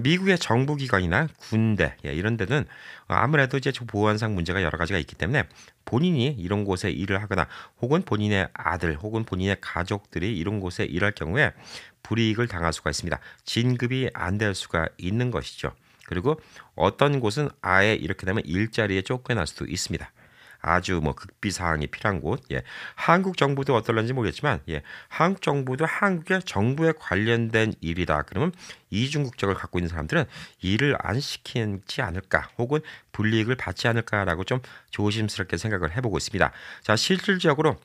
미국의 정부기관이나 군대 이런 데는 아무래도 이제 보안상 문제가 여러 가지가 있기 때문에 본인이 이런 곳에 일을 하거나 혹은 본인의 아들 혹은 본인의 가족들이 이런 곳에 일할 경우에 불이익을 당할 수가 있습니다. 진급이 안 될 수가 있는 것이죠. 그리고 어떤 곳은 아예 이렇게 되면 일자리에 쫓겨날 수도 있습니다. 아주 뭐 극비 사항이 필요한 곳. 예. 한국 정부도 어떨런지 모르겠지만 한국 정부도 한국의 정부에 관련된 일이다. 그러면 이중 국적을 갖고 있는 사람들은 일을 안 시키지 않을까 혹은 불이익을 받지 않을까라고 좀 조심스럽게 생각을 해보고 있습니다. 자, 실질적으로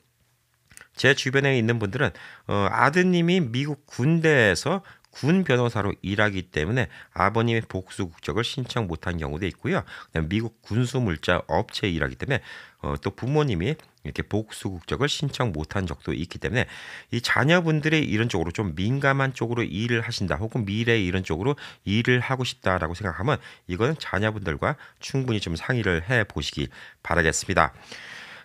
제 주변에 있는 분들은 아드님이 미국 군대에서 군 변호사로 일하기 때문에 아버님의 복수 국적을 신청 못한 경우도 있고요. 그다음에 미국 군수물자 업체에 일하기 때문에 또 부모님이 이렇게 복수 국적을 신청 못한 적도 있기 때문에 이 자녀분들이 이런 쪽으로 좀 민감한 쪽으로 일을 하신다 혹은 미래에 이런 쪽으로 일을 하고 싶다라고 생각하면 이거는 자녀분들과 충분히 좀 상의를 해 보시기 바라겠습니다.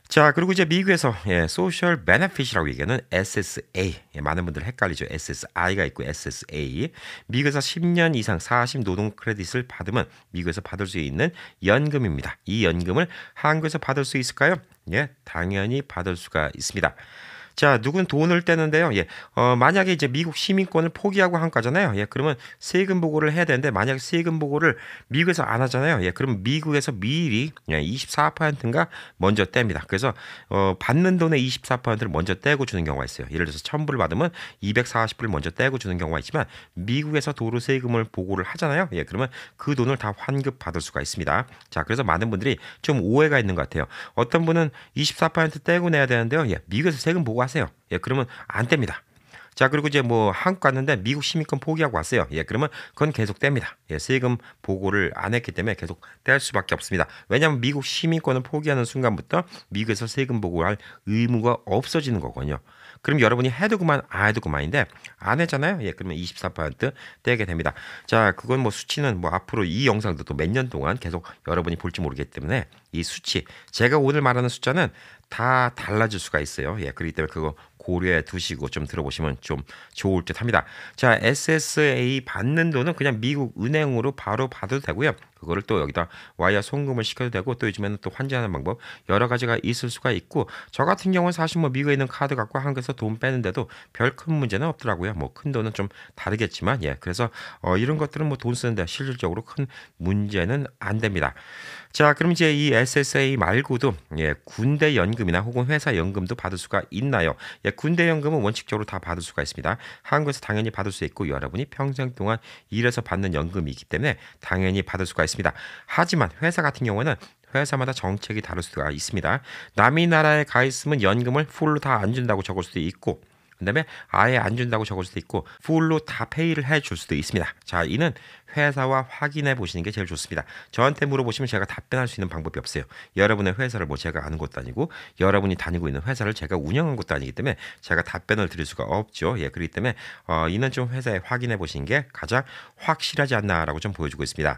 자, 그리고 이제 미국에서 소셜 베네핏이라고 얘기하는 SSA, 많은 분들 헷갈리죠. SSI가 있고 SSA. 미국에서 10년 이상 40 노동 크레딧을 받으면 미국에서 받을 수 있는 연금입니다. 이 연금을 한국에서 받을 수 있을까요? 예, 당연히 받을 수가 있습니다. 자, 누군 돈을 떼는데요. 만약에 이제 미국 시민권을 포기하고 한 거잖아요. 그러면 세금 보고를 해야 되는데 만약에 세금 보고를 미국에서 안 하잖아요. 그럼 미국에서 미리 24%인가 먼저 뗍니다. 그래서 받는 돈의 24%를 먼저 떼고 주는 경우가 있어요. 예를 들어서 1,000불을 받으면 240불을 먼저 떼고 주는 경우가 있지만 미국에서 도로 세금을 보고를 하잖아요. 그러면 그 돈을 다 환급 받을 수가 있습니다. 자, 그래서 많은 분들이 좀 오해가 있는 것 같아요. 어떤 분은 24% 떼고 내야 되는데요. 미국에서 세금 보고 하세요. 그러면 안 뗍니다. 자, 그리고 이제 뭐 한국 갔는데 미국 시민권 포기하고 왔어요. 그러면 그건 계속 뗍니다. 세금 보고를 안 했기 때문에 계속 뗄 수밖에 없습니다. 왜냐하면 미국 시민권을 포기하는 순간부터 미국에서 세금 보고를 할 의무가 없어지는 거거든요. 그럼 여러분이 해도 그만 안 해도 그만인데 안 했잖아요. 그러면 24% 떼게 됩니다. 자, 그건 뭐 수치는 뭐 앞으로 이 영상도 또 몇 년 동안 계속 여러분이 볼지 모르기 때문에 이 수치 제가 오늘 말하는 숫자는 다 달라질 수가 있어요. 그렇기 때문에 그거 고려해 두시고 좀 들어보시면 좀 좋을 듯 합니다. 자, SSA 받는 돈은 그냥 미국 은행으로 바로 받아도 되고요. 그거를 또 여기다 와이어 송금을 시켜도 되고 또 요즘에는 또 환전하는 방법 여러 가지가 있을 수가 있고 저 같은 경우는 사실 뭐 미국에 있는 카드 갖고 한국에서 돈 빼는데도 별 큰 문제는 없더라고요. 뭐 큰 돈은 좀 다르겠지만 그래서 이런 것들은 뭐 돈 쓰는데 실질적으로 큰 문제는 안 됩니다. 자, 그럼 이제 이 SSA 말고도 군대 연금이나 혹은 회사 연금도 받을 수가 있나요? 군대 연금은 원칙적으로 다 받을 수가 있습니다. 한국에서 당연히 받을 수 있고 여러분이 평생 동안 일해서 받는 연금이기 때문에 당연히 받을 수가 있습니다. 하지만 회사 같은 경우는 회사마다 정책이 다를 수가 있습니다. 남의 나라에 가 있으면 연금을 풀로 다 안 준다고 적을 수도 있고 그다음에 아예 안 준다고 적을 수도 있고 풀로 다 페이를 해줄 수도 있습니다. 자, 이는 회사와 확인해 보시는 게 제일 좋습니다. 저한테 물어보시면 제가 답변할 수 있는 방법이 없어요. 여러분의 회사를 뭐 제가 아는 것도 아니고 여러분이 다니고 있는 회사를 제가 운영한 것도 아니기 때문에 제가 답변을 드릴 수가 없죠. 그렇기 때문에 이는 좀 회사에 확인해 보시는 게 가장 확실하지 않나라고 좀 보여주고 있습니다.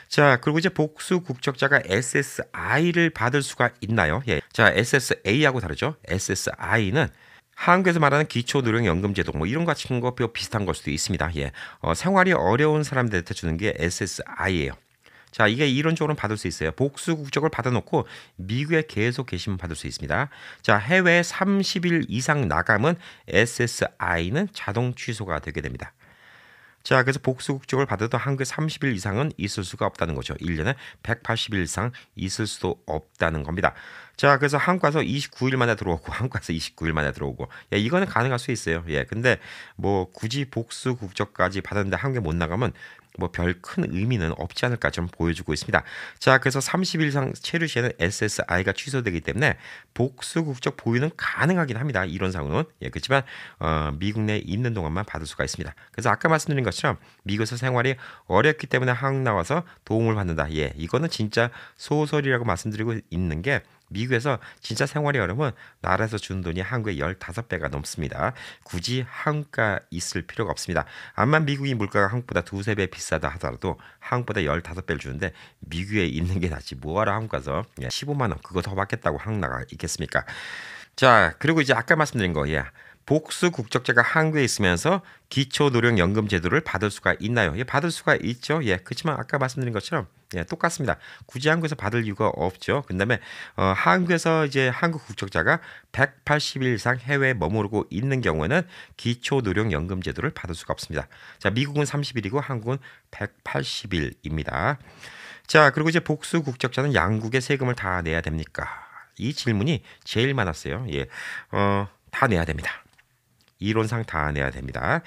자, 그리고 이제 복수 국적자가 SSI를 받을 수가 있나요? 자, SSA하고 다르죠. SSI는 한국에서 말하는 기초노령연금제도 뭐 이런 거 같은 거 비슷한 걸 수도 있습니다. 생활이 어려운 사람들한테 주는 게 SSI예요. 자, 이게 이론적으로는 받을 수 있어요. 복수 국적을 받아놓고 미국에 계속 계시면 받을 수 있습니다. 자, 해외에 30일 이상 나가면 SSI는 자동 취소가 되게 됩니다. 자, 그래서 복수 국적을 받아도 한국에 30일 이상은 있을 수가 없다는 거죠. 1년에 180일 이상 있을 수도 없다는 겁니다. 자, 그래서 한국 가서 29일 만에 들어오고 한국 가서 29일 만에 들어오고. 예, 이거는 가능할 수 있어요. 예. 근데 뭐 굳이 복수 국적까지 받았는데 한국에 못 나가면 뭐 별 큰 의미는 없지 않을까 좀 보여주고 있습니다. 자, 그래서 30일 이상 체류 시에는 SSI가 취소되기 때문에 복수 국적 보유는 가능하긴 합니다. 이론상으로는. 예, 그렇지만 미국 내에 있는 동안만 받을 수가 있습니다. 그래서 아까 말씀드린 것처럼 미국에서 생활이 어렵기 때문에 한국 나와서 도움을 받는다. 예, 이거는 진짜 소설이라고 말씀드리고 있는 게 미국에서 진짜 생활이 어려우면 나라에서 주는 돈이 한국의 15배가 넘습니다. 굳이 한국가 있을 필요가 없습니다. 암만 미국이 물가가 한국보다 두세 배 비싸다 하더라도 한국보다 15배를 주는데 미국에 있는 게 낫지 뭐하러 한국 가서 15만 원 그거 더 받겠다고 한국 나가 있겠습니까? 자, 그리고 이제 아까 말씀드린 거, 복수 국적자가 한국에 있으면서 기초노령연금 제도를 받을 수가 있나요? 예, 받을 수가 있죠. 예, 그렇지만 아까 말씀드린 것처럼 똑같습니다. 굳이 한국에서 받을 이유가 없죠. 그다음에 한국에서 이제 한국 국적자가 180일 이상 해외에 머무르고 있는 경우에는 기초노령연금 제도를 받을 수가 없습니다. 자, 미국은 30일이고 한국은 180일입니다. 자, 그리고 이제 복수 국적자는 양국의 세금을 다 내야 됩니까? 이 질문이 제일 많았어요. 예, 다 내야 됩니다. 이론상 다 내야 됩니다.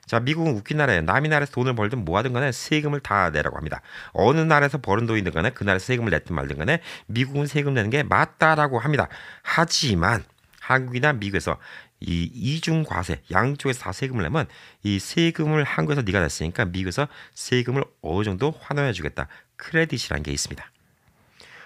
자, 미국은 웃긴 나라예요. 남이 나라에서 돈을 벌든 뭐 하든 간에 세금을 다 내라고 합니다. 어느 나라에서 벌은 돈이든 간에 그 나라에서 세금을 냈든 말든 간에 미국은 세금 내는 게 맞다라고 합니다. 하지만 한국이나 미국에서 이 이중 과세 양쪽에서 다 세금을 내면 이 세금을 한국에서 네가 냈으니까 미국에서 세금을 어느 정도 환원해 주겠다. 크레딧이라는 게 있습니다.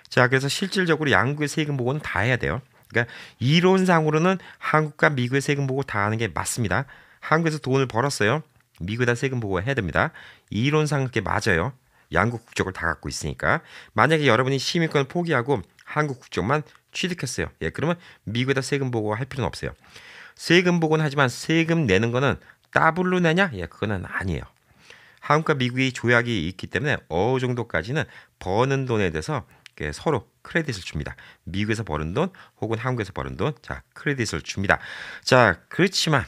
자, 그래서 실질적으로 양국의 세금 보고는 다 해야 돼요. 그러니까 이론상으로는 한국과 미국의 세금 보고 다 하는 게 맞습니다. 한국에서 돈을 벌었어요. 미국에다 세금 보고 해야 됩니다. 이론상 그게 맞아요. 양국 국적을 다 갖고 있으니까. 만약에 여러분이 시민권을 포기하고 한국 국적만 취득했어요. 예, 그러면 미국에다 세금 보고 할 필요는 없어요. 세금 보고는 하지만 세금 내는 거는 더블로 내냐? 예, 그거는 아니에요. 한국과 미국이 조약이 있기 때문에 어느 정도까지는 버는 돈에 대해서 서로 크레딧을 줍니다. 미국에서 버는 돈 혹은 한국에서 버는 돈, 자, 크레딧을 줍니다. 자, 그렇지만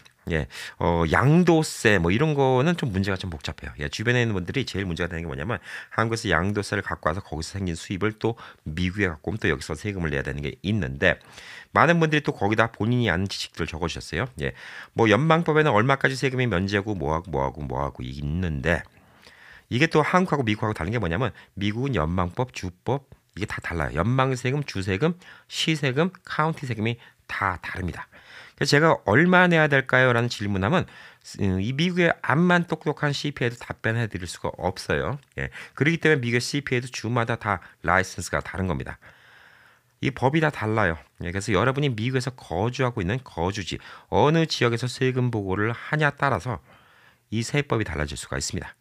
양도세 뭐 이런 거는 좀 문제가 좀 복잡해요. 예, 주변에 있는 분들이 제일 문제가 되는 게 뭐냐면 한국에서 양도세를 갖고 와서 거기서 생긴 수입을 또 미국에 갖고 오면 또 여기서 세금을 내야 되는 게 있는데 많은 분들이 또 거기다 본인이 아는 지식들을 적어주셨어요. 예, 뭐 연방법에는 얼마까지 세금이 면제하고 뭐하고 있는데 이게 또 한국하고 미국하고 다른 게 뭐냐면 미국은 연방법, 주법 이게 다 달라요. 연방세금, 주세금, 시세금, 카운티 세금이 다 다릅니다. 그래서 제가 얼마 내야 될까요? 라는 질문하면 이 미국의 암만 똑똑한 CPA도 답변해 드릴 수가 없어요. 예. 그렇기 때문에 미국의 CPA도 주마다 다 라이선스가 다른 겁니다. 이 법이 다 달라요. 예. 그래서 여러분이 미국에서 거주하고 있는 거주지 어느 지역에서 세금 보고를 하냐 따라서 이 세법이 달라질 수가 있습니다.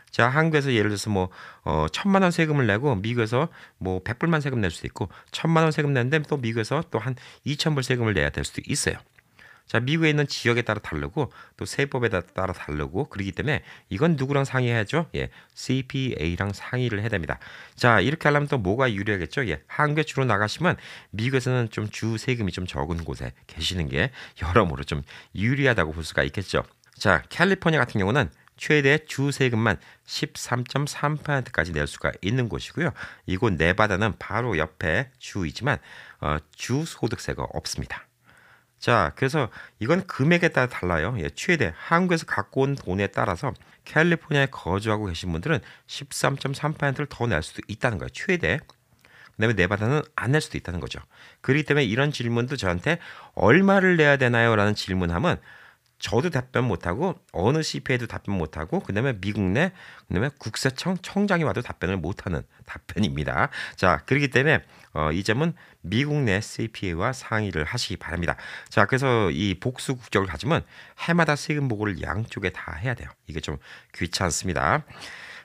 자, 한국에서 예를 들어서 뭐 1,000만 원 세금을 내고 미국에서 뭐 100불만 세금 낼 수도 있고 1,000만 원 세금 내는데 또 미국에서 또 한 2,000불 세금을 내야 될 수도 있어요. 자, 미국에 있는 지역에 따라 다르고 또 세법에 따라 다르고 그렇기 때문에 이건 누구랑 상의해야죠? 예, CPA랑 상의를 해야 됩니다. 자, 이렇게 하려면 또 뭐가 유리하겠죠? 예, 한국에 주로 나가시면 미국에서는 좀 주 세금이 좀 적은 곳에 계시는 게 여러모로 좀 유리하다고 볼 수가 있겠죠. 자, 캘리포니아 같은 경우는 최대 주 세금만 13.3%까지 낼 수가 있는 곳이고요. 이곳 네바다는 바로 옆에 주이지만 주 소득세가 없습니다. 자, 그래서 이건 금액에 따라 달라요. 예, 최대 한국에서 갖고 온 돈에 따라서 캘리포니아에 거주하고 계신 분들은 13.3%를 더 낼 수도 있다는 거예요. 최대. 그다음에 네바다는 안 낼 수도 있다는 거죠. 그렇기 때문에 이런 질문도 저한테 얼마를 내야 되나요? 라는 질문하면 저도 답변 못하고 어느 CPA도 답변 못하고 그다음에 미국 내 그다음에 국세청 청장이 와도 답변을 못하는 답변입니다. 자, 그렇기 때문에 이 점은 미국 내 CPA와 상의를 하시기 바랍니다. 자, 그래서 이 복수 국적을 가지면 해마다 세금 보고를 양쪽에 다 해야 돼요. 이게 좀 귀찮습니다.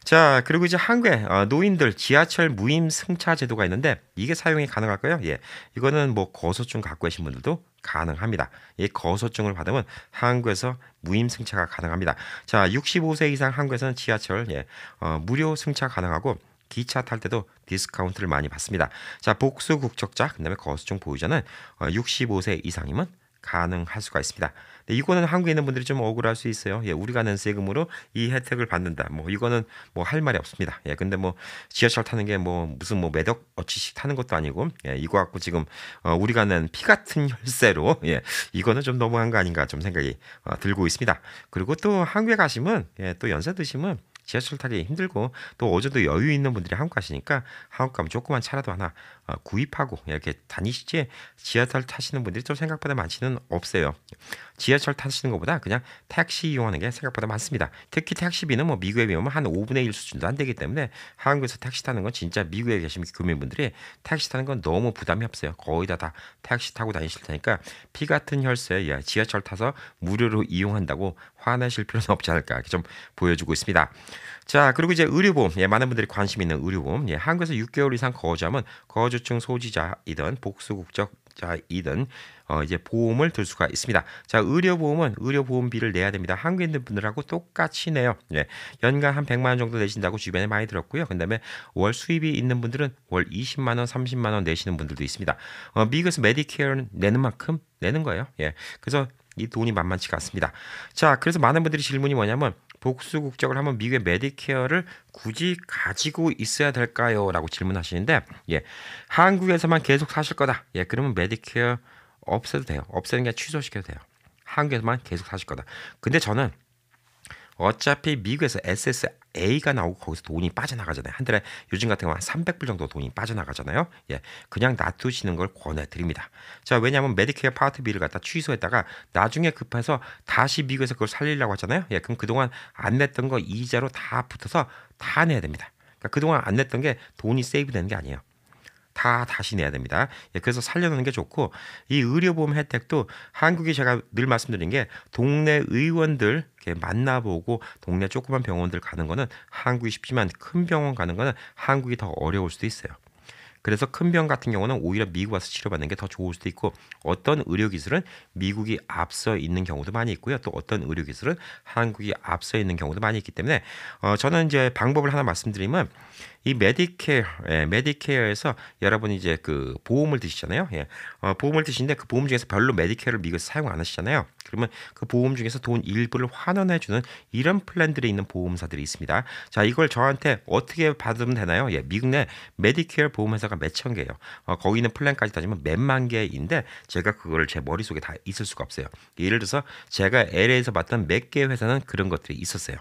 자, 그리고 이제 한국에 노인들 지하철 무임 승차 제도가 있는데 이게 사용이 가능할까요? 예, 이거는 뭐 거소증 갖고 계신 분들도 가능합니다. 이 거소증을 받으면 한국에서 무임 승차가 가능합니다. 자, 65세 이상 한국에서는 지하철 무료 승차 가능하고 기차 탈 때도 디스카운트를 많이 받습니다. 자, 복수 국적자 그다음에 거소증 보유자는 65세 이상이면 가능할 수가 있습니다. 근데 이거는 한국에 있는 분들이 좀 억울할 수 있어요. 예, 우리가 낸 세금으로 이 혜택을 받는다. 뭐 이거는 뭐 할 말이 없습니다. 예, 근데 뭐 지하철 타는 게 뭐 무슨 뭐 매덕 어치씩 타는 것도 아니고, 예, 이거 갖고 지금 우리가 낸 피 같은 혈세로, 예, 이거는 좀 너무한 거 아닌가 좀 생각이 들고 있습니다. 그리고 또 한국에 가시면, 예, 또 연세 드시면 지하철 타기 힘들고 또 어제도 여유 있는 분들이 한국 가시니까 한국 가면 조그만 차라도 하나 구입하고 이렇게 다니시지, 지하철 타시는 분들이 좀 생각보다 많지는 없어요. 지하철 타시는 것보다 그냥 택시 이용하는 게 생각보다 많습니다. 특히 택시비는 뭐 미국에 비하면 한 5분의 1 수준도 안 되기 때문에 한국에서 택시 타는 건 진짜 미국에 계신 교민분들이 택시 타는 건 너무 부담이 없어요. 거의 다 택시 타고 다니실 테니까 피 같은 혈세, 예, 지하철 타서 무료로 이용한다고 화내실 필요는 없지 않을까 이렇게 좀 보여주고 있습니다. 자, 그리고 이제 의료보험, 예, 많은 분들이 관심 있는 의료보험, 예, 한국에서 6개월 이상 거주하면 거주증 소지자이든 복수국적자이든 이제 보험을 들 수가 있습니다. 자, 의료보험은 의료보험비를 내야 됩니다. 한국에 있는 분들하고 똑같이 내요. 예, 연간 한 100만 원 정도 내신다고 주변에 많이 들었고요. 그다음에 월 수입이 있는 분들은 월 20만 원, 30만 원 내시는 분들도 있습니다. 미국에서 메디케어는 내는 만큼 내는 거예요. 예, 그래서 이 돈이 만만치가 않습니다. 자, 그래서 많은 분들이 질문이 뭐냐면 복수 국적을 하면 미국의 메디케어를 굳이 가지고 있어야 될까요? 라고 질문하시는데, 예, 한국에서만 계속 사실 거다. 예, 그러면 메디케어 없애도 돼요. 없애는 게 취소시켜도 돼요. 한국에서만 계속 사실 거다. 근데 저는 어차피 미국에서 SSA가 나오고 거기서 돈이 빠져나가잖아요. 한 달에 요즘 같은 경우 한 300불 정도 돈이 빠져나가잖아요. 예, 그냥 놔두시는 걸 권해드립니다. 자, 왜냐하면 메디케어 파트 B를 갖다 취소했다가 나중에 급해서 다시 미국에서 그걸 살리려고 하잖아요. 예, 그럼 그동안 안 냈던 거 이자로 다 붙어서 다 내야 됩니다. 그러니까 그동안 안 냈던 게 돈이 세이브 되는 게 아니에요. 다 다시 내야 됩니다. 예, 그래서 살려놓는 게 좋고, 이 의료보험 혜택도 한국이 제가 늘 말씀드린 게 동네 의원들 이렇게 만나보고 동네 조그만 병원들 가는 거는 한국이 쉽지만 큰 병원 가는 거는 한국이 더 어려울 수도 있어요. 그래서 큰 병 같은 경우는 오히려 미국 와서 치료받는 게 더 좋을 수도 있고, 어떤 의료기술은 미국이 앞서 있는 경우도 많이 있고요. 또 어떤 의료기술은 한국이 앞서 있는 경우도 많이 있기 때문에 저는 이제 방법을 하나 말씀드리면, 이 메디케어, 예, 메디케어에서 여러분이 이제 그 보험을 드시잖아요. 예, 보험을 드시는데 그 보험 중에서 별로 메디케어를 미국에서 사용 안 하시잖아요. 그러면 그 보험 중에서 돈 일부를 환원해주는 이런 플랜들이 있는 보험사들이 있습니다. 자, 이걸 저한테 어떻게 받으면 되나요? 예, 미국 내 메디케어 보험회사가 몇천 개예요. 거기 있는 플랜까지 따지면 몇만 개인데 제가 그걸 제 머릿속에 다 있을 수가 없어요. 예를 들어서 제가 LA에서 봤던 몇 개 회사는 그런 것들이 있었어요.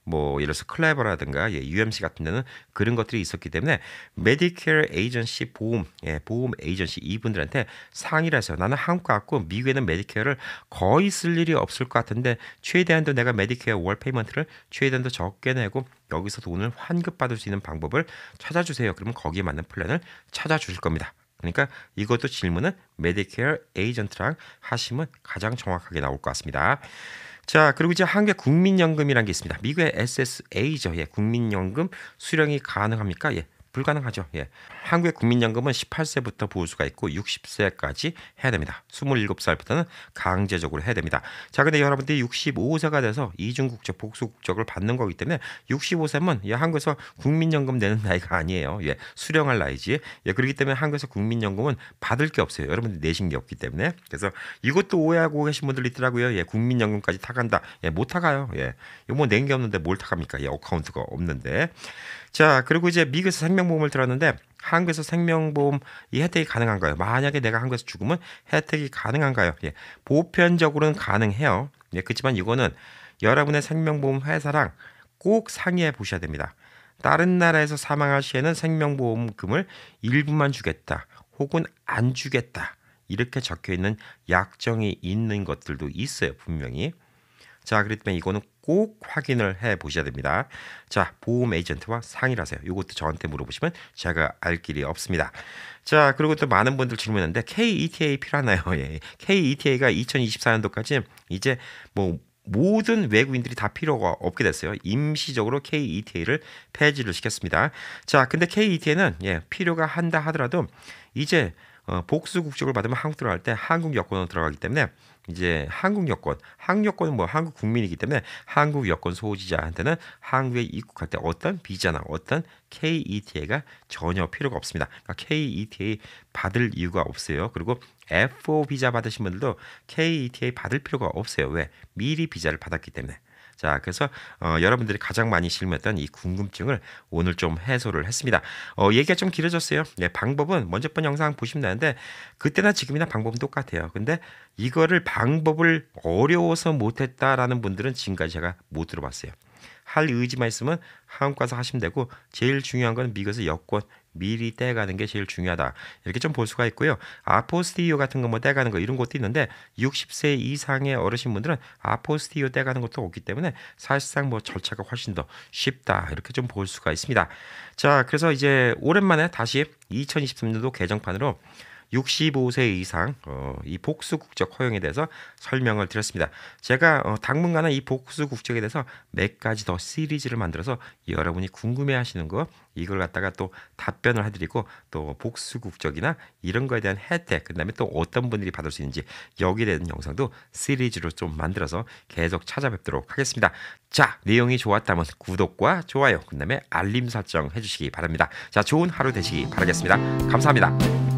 뭐 예를 들어서 클레버라든가, 예, UMC 같은 데는 그런 것들이 있었기 때문에 메디케어 에이전시 보험, 예, 보험 에이전시 이분들한테 상의를 해서 나는 한국 갖고 미국에는 메디케어를 거의 쓸 일이 없을 것 같은데 최대한도 내가 메디케어 월 페이먼트를 최대한도 적게 내고 여기서 돈을 환급받을 수 있는 방법을 찾아주세요. 그러면 거기에 맞는 플랜을 찾아주실 겁니다. 그러니까 이것도 질문은 메디케어 에이전트랑 하시면 가장 정확하게 나올 것 같습니다. 자, 그리고 이제 한국의 국민연금이라는 게 있습니다. 미국의 SSA죠. 예, 국민연금 수령이 가능합니까? 예, 불가능하죠. 예. 한국의 국민연금은 18세부터 부을 수가 있고 60세까지 해야 됩니다. 27살부터는 강제적으로 해야 됩니다. 자, 근데 여러분들이 65세가 돼서 이중국적, 복수국적을 받는 거기 때문에 65세면 예, 한국에서 국민연금 내는 나이가 아니에요. 예, 수령할 나이지. 예, 그렇기 때문에 한국에서 국민연금은 받을 게 없어요. 여러분들 내신 게 없기 때문에. 그래서 이것도 오해하고 계신 분들 있더라고요. 예, 국민연금까지 타간다. 예, 못 타가요. 예, 이거 뭐 낸 게 없는데 뭘 타갑니까? 예, 어카운트가 없는데. 자, 그리고 이제 미국에서 생명보험을 들었는데 한국에서 생명보험 이 혜택이 가능한가요? 만약에 내가 한국에서 죽으면 혜택이 가능한가요? 예, 보편적으로는 가능해요. 예, 그렇지만 이거는 여러분의 생명보험 회사랑 꼭 상의해 보셔야 됩니다. 다른 나라에서 사망할 시에는 생명보험금을 일부만 주겠다, 혹은 안 주겠다, 이렇게 적혀 있는 약정이 있는 것들도 있어요, 분명히. 자, 그렇기 때문에 이거는 꼭 확인을 해 보셔야 됩니다. 자, 보험 에이전트와 상의를 하세요. 이것도 저한테 물어보시면 제가 알 길이 없습니다. 자, 그리고 또 많은 분들 질문했는데 KETA 필요하나요? 예. KETA가 2024년도까지 이제 뭐 모든 외국인들이 다 필요가 없게 됐어요. 임시적으로 KETA를 폐지를 시켰습니다. 자, 근데 KETA는 예, 필요가 한다 하더라도 이제 복수 국적을 받으면 한국 들어갈 때 한국 여권으로 들어가기 때문에 이제 한국 여권은 뭐 한국 국민이기 때문에 한국 여권 소지자한테는 한국에 입국할 때 어떤 비자나 어떤 KETA가 전혀 필요가 없습니다. 그러니까 KETA 받을 이유가 없어요. 그리고 F4 비자 받으신 분들도 KETA 받을 필요가 없어요. 왜? 미리 비자를 받았기 때문에. 자, 그래서 여러분들이 가장 많이 질문했던 이 궁금증을 오늘 좀 해소를 했습니다. 얘기가 좀 길어졌어요. 네, 방법은 먼저 번 영상 보시면 되는데 그때나 지금이나 방법은 똑같아요. 근데 이거를 방법을 어려워서 못했다라는 분들은 지금까지 제가 못 들어봤어요. 할 의지만 있으면 한국 가서 하시면 되고 제일 중요한 건 미국에서 여권 미리 떼가는 게 제일 중요하다. 이렇게 좀 볼 수가 있고요. 아포스티오 같은 거 뭐 떼가는 거 이런 것도 있는데 60세 이상의 어르신분들은 아포스티오 떼가는 것도 없기 때문에 사실상 뭐 절차가 훨씬 더 쉽다. 이렇게 좀 볼 수가 있습니다. 자, 그래서 이제 오랜만에 다시 2023년도 개정판으로 65세 이상 이 복수 국적 허용에 대해서 설명을 드렸습니다. 제가 당분간은 이 복수 국적에 대해서 몇 가지 더 시리즈를 만들어서 여러분이 궁금해하시는 거 이걸 갖다가 또 답변을 해드리고 또 복수 국적이나 이런 거에 대한 혜택 그다음에 또 어떤 분들이 받을 수 있는지 여기에 대한 영상도 시리즈로 좀 만들어서 계속 찾아뵙도록 하겠습니다. 자, 내용이 좋았다면 구독과 좋아요 그다음에 알림 설정 해주시기 바랍니다. 자, 좋은 하루 되시기 바라겠습니다. 감사합니다.